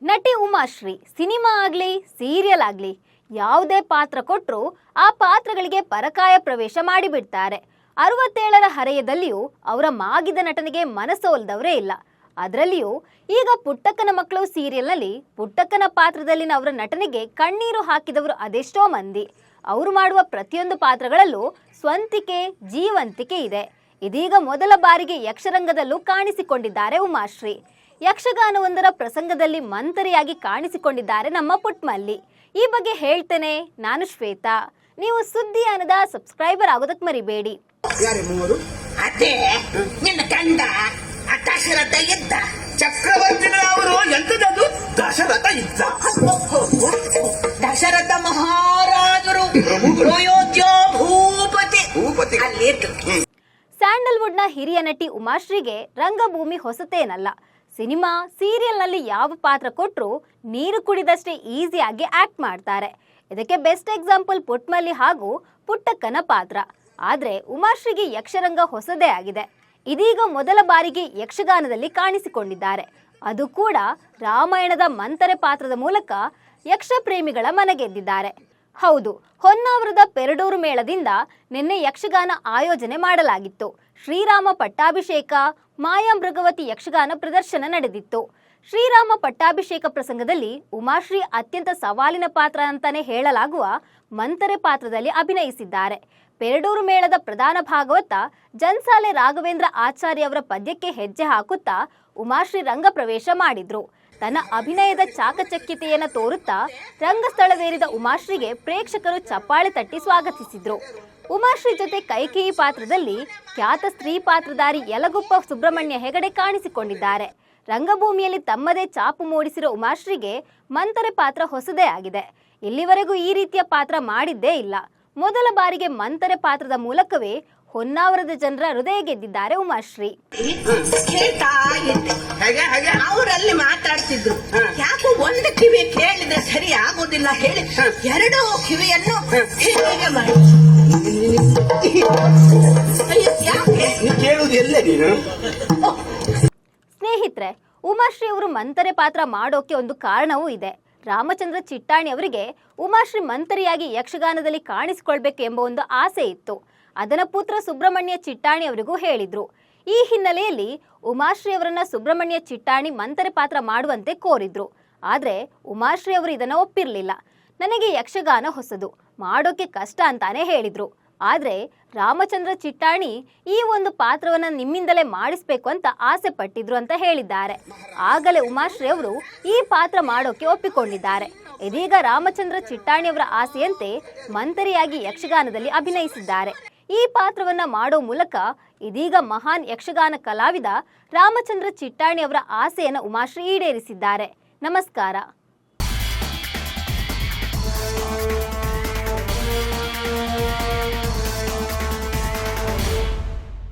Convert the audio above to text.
ನಟಿ ಉಮಾಶ್ರೀ ಸಿನಿಮಾ ಆಗಲಿ ಸೀರಿಯಲ್ ಆಗಲಿ ಯಾವುದೇ ಪಾತ್ರ ಕೊಟ್ಟರು ಆ ಪಾತ್ರಗಳಿಗೆ ಪರಕಾಯ ಪ್ರವೇಶ ಮಾಡಿಬಿಡ್ತಾರೆ. 67ರ ಹರೆಯದಲ್ಲಿಯೂ ಅವರ ಮಾಗಿದ ನಟನೆಗೆ ಮನಸೋಲ್ದವರೇ ಇಲ್ಲ. ಅದರಲ್ಲಿಯೂ ಈಗ ಪುಟ್ಟಕ್ಕನ ಮಕ್ಕಳು ಸೀರಿಯಲ್ನಲ್ಲಿ ಪುಟ್ಟಕ್ಕನ ಪಾತ್ರದಲ್ಲಿನ ಅವರ ನಟನೆಗೆ ಕಣ್ಣೀರು ಹಾಕಿದವರು ಅದೆಷ್ಟೋ ಮಂದಿ. ಅವರು ಮಾಡುವ ಪ್ರತಿಯೊಂದು ಪಾತ್ರಗಳಲ್ಲೂ ಸ್ವಂತಿಕೆ ಜೀವಂತಿಕೆ ಇದೆ. ಇದೀಗ ಮೊದಲ ಬಾರಿಗೆ ಯಕ್ಷರಂಗದಲ್ಲೂ ಕಾಣಿಸಿಕೊಂಡಿದ್ದಾರೆ ಉಮಾಶ್ರೀ. ಯಕ್ಷಗಾನವೊಂದರ ಪ್ರಸಂಗದಲ್ಲಿ ಮಂತರಿಯಾಗಿ ಕಾಣಿಸಿಕೊಂಡಿದ್ದಾರೆ ನಮ್ಮ ಪುಟ್ಮಲ್ಲಿ. ಈ ಬಗ್ಗೆ ಹೇಳ್ತೇನೆ, ನಾನು ಶ್ವೇತಾ. ನೀವು ಸುದ್ದಿ ಅನ್ನದ ಸಬ್ಸ್ಕ್ರೈಬರ್ ಆಗೋದಕ್ಕೆ ಮರಿಬೇಡಿ. ಅದೇ ನಿನ್ನ ಗಂಡ ದಶರಥ ಇದ್ದ ಚಕ್ರವರ್ತಿನ ಅವರು ಎಂತದದು ದಶರಥ ಇದ್ದ ದಶರಥ ಮಹಾರಾಜರು ಅಯೋಧ್ಯ ಭೂಪತಿ ಅಲ್ಲಿತ್ತು. ಸ್ಯಾಂಡಲ್ವುಡ್ನ ಹಿರಿಯ ನಟಿ ಉಮಾಶ್ರೀಗೆ ರಂಗಭೂಮಿ ಹೊಸತೇನಲ್ಲ. ಸಿನಿಮಾ ಸೀರಿಯಲ್ನಲ್ಲಿ ಯಾವ ಪಾತ್ರ ಕೊಟ್ಟರು ನೀರು ಕುಡಿದಷ್ಟೇ ಈಸಿಯಾಗಿ ಆಕ್ಟ್ ಮಾಡ್ತಾರೆ. ಇದಕ್ಕೆ ಬೆಸ್ಟ್ ಎಕ್ಸಾಂಪಲ್ ಪುಟ್ಮಲ್ಲಿ ಹಾಗೂ ಪುಟ್ಟಕ್ಕನ ಪಾತ್ರ. ಆದರೆ ಉಮಾಶ್ರೀಗೆ ಯಕ್ಷರಂಗ ಹೊಸದೇ ಆಗಿದೆ. ಇದೀಗ ಮೊದಲ ಬಾರಿಗೆ ಯಕ್ಷಗಾನದಲ್ಲಿ ಕಾಣಿಸಿಕೊಂಡಿದ್ದಾರೆ. ಅದು ಕೂಡ ರಾಮಾಯಣದ ಮಂತರೆ ಪಾತ್ರದ ಮೂಲಕ ಯಕ್ಷ ಪ್ರೇಮಿಗಳ ಮನಗೆದ್ದಿದ್ದಾರೆ. ಹೌದು, ಹೊನ್ನಾವರದ ಪೆರಡೂರು ಮೇಳದಿಂದ ನಿನ್ನೆ ಯಕ್ಷಗಾನ ಆಯೋಜನೆ ಮಾಡಲಾಗಿತ್ತು. ಶ್ರೀರಾಮ ಪಟ್ಟಾಭಿಷೇಕ ಮಾಯಾ ಮೃಗವತಿ ಯಕ್ಷಗಾನ ಪ್ರದರ್ಶನ ನಡೆದಿತ್ತು. ಶ್ರೀರಾಮ ಪಟ್ಟಾಭಿಷೇಕ ಪ್ರಸಂಗದಲ್ಲಿ ಉಮಾಶ್ರೀ ಅತ್ಯಂತ ಸವಾಲಿನ ಪಾತ್ರ ಅಂತಾನೆ ಹೇಳಲಾಗುವ ಮಂತರೆ ಪಾತ್ರದಲ್ಲಿ ಅಭಿನಯಿಸಿದ್ದಾರೆ. ಪೆರಡೂರು ಮೇಳದ ಪ್ರಧಾನ ಭಾಗವತ ಜನ್ಸಾಲೆ ರಾಘವೇಂದ್ರ ಆಚಾರ್ಯ ಅವರ ಪದ್ಯಕ್ಕೆ ಹೆಜ್ಜೆ ಹಾಕುತ್ತಾ ಉಮಾಶ್ರೀ ರಂಗ ಪ್ರವೇಶ ಮಾಡಿದ್ರು. ತನ್ನ ಅಭಿನಯದ ಚಾಕಚಕ್ಯತೆಯನ್ನು ತೋರುತ್ತಾ ರಂಗಸ್ಥಳವೇರಿದ ಉಮಾಶ್ರೀಗೆ ಪ್ರೇಕ್ಷಕರು ಚಪ್ಪಾಳೆ ತಟ್ಟಿ ಸ್ವಾಗತಿಸಿದ್ರು. ಉಮಾಶ್ರೀ ಜೊತೆ ಕೈಕೇಯಿ ಪಾತ್ರದಲ್ಲಿ ಖ್ಯಾತ ಸ್ತ್ರೀ ಪಾತ್ರಧಾರಿ ಯಲಗುಪ್ಪ ಸುಬ್ರಹ್ಮಣ್ಯ ಹೆಗಡೆ ಕಾಣಿಸಿಕೊಂಡಿದ್ದಾರೆ. ರಂಗಭೂಮಿಯಲ್ಲಿ ತಮ್ಮದೇ ಚಾಪು ಮೂಡಿಸಿರೋ ಉಮಾಶ್ರೀಗೆ ಮಂತರೆ ಪಾತ್ರ ಹೊಸದೇ ಆಗಿದೆ. ಇಲ್ಲಿವರೆಗೂ ಈ ರೀತಿಯ ಪಾತ್ರ ಮಾಡಿದ್ದೇ ಇಲ್ಲ. ಮೊದಲ ಬಾರಿಗೆ ಮಂತರೆ ಪಾತ್ರದ ಮೂಲಕವೇ ಹೊನ್ನಾವರದ ಜನರ ಹೃದಯ ಗೆದ್ದಿದ್ದಾರೆ ಉಮಾಶ್ರೀ. ಅವರಲ್ಲಿ ಮಾತಾಡ್ತಿದ್ರು, ಯಾಕೋ ಒಂದು ಕಿವಿ ಕೇಳಿದ್ರೆ ಸರಿ ಆಗೋದಿಲ್ಲ ಹೇಳಿ ಎರಡೂ ಕಿವಿಯನ್ನು ಹೀಗೆ ಮಾಡಿ ಸ್ನೇಹಿತರೆ, ಉಮಾಶ್ರೀ ಅವರು ಮಂತರೆ ಪಾತ್ರ ಮಾಡೋಕೆ ಒಂದು ಕಾರಣವೂ ಇದೆ. ರಾಮಚಂದ್ರ ಚಿಟ್ಟಾಣಿ ಅವರಿಗೆ ಉಮಾಶ್ರೀ ಮಂತರಿಯಾಗಿ ಯಕ್ಷಗಾನದಲ್ಲಿ ಕಾಣಿಸಿಕೊಳ್ಬೇಕು ಎಂಬ ಒಂದು ಆಸೆ ಇತ್ತು. ಅದನ್ನ ಪುತ್ರ ಸುಬ್ರಹ್ಮಣ್ಯ ಚಿಟ್ಟಾಣಿ ಅವರಿಗೂ ಹೇಳಿದ್ರು. ಈ ಹಿನ್ನೆಲೆಯಲ್ಲಿ ಉಮಾಶ್ರೀ ಅವರನ್ನ ಸುಬ್ರಹ್ಮಣ್ಯ ಚಿಟ್ಟಾಣಿ ಮಂತರೆ ಪಾತ್ರ ಮಾಡುವಂತೆ ಕೋರಿದ್ರು. ಆದ್ರೆ ಉಮಾಶ್ರೀ ಅವರು ಇದನ್ನ ಒಪ್ಪಿರ್ಲಿಲ್ಲ. ನನಗೆ ಯಕ್ಷಗಾನ ಹೊಸದು, ಮಾಡೋಕೆ ಕಷ್ಟ ಅಂತಾನೆ ಹೇಳಿದ್ರು. ಆದ್ರೆ ರಾಮಚಂದ್ರ ಚಿಟ್ಟಾಣಿ ಈ ಒಂದು ಪಾತ್ರವನ್ನ ನಿಮ್ಮಿಂದಲೇ ಮಾಡಿಸ್ಬೇಕು ಅಂತ ಆಸೆ ಪಟ್ಟಿದ್ರು ಅಂತ ಹೇಳಿದ್ದಾರೆ. ಆಗಲೇ ಉಮಾಶ್ರೀ ಅವರು ಈ ಪಾತ್ರ ಮಾಡೋಕೆ ಒಪ್ಪಿಕೊಂಡಿದ್ದಾರೆ. ಇದೀಗ ರಾಮಚಂದ್ರ ಚಿಟ್ಟಾಣಿ ಅವರ ಆಸೆಯಂತೆ ಮಂತರಿಯಾಗಿ ಯಕ್ಷಗಾನದಲ್ಲಿ ಅಭಿನಯಿಸಿದ್ದಾರೆ. ಈ ಪಾತ್ರವನ್ನ ಮಾಡೋ ಮೂಲಕ ಇದೀಗ ಮಹಾನ್ ಯಕ್ಷಗಾನ ಕಲಾವಿದ ರಾಮಚಂದ್ರ ಚಿಟ್ಟಾಣಿ ಅವರ ಆಸೆಯನ್ನು ಉಮಾಶ್ರೀ ಈಡೇರಿಸಿದ್ದಾರೆ. ನಮಸ್ಕಾರ.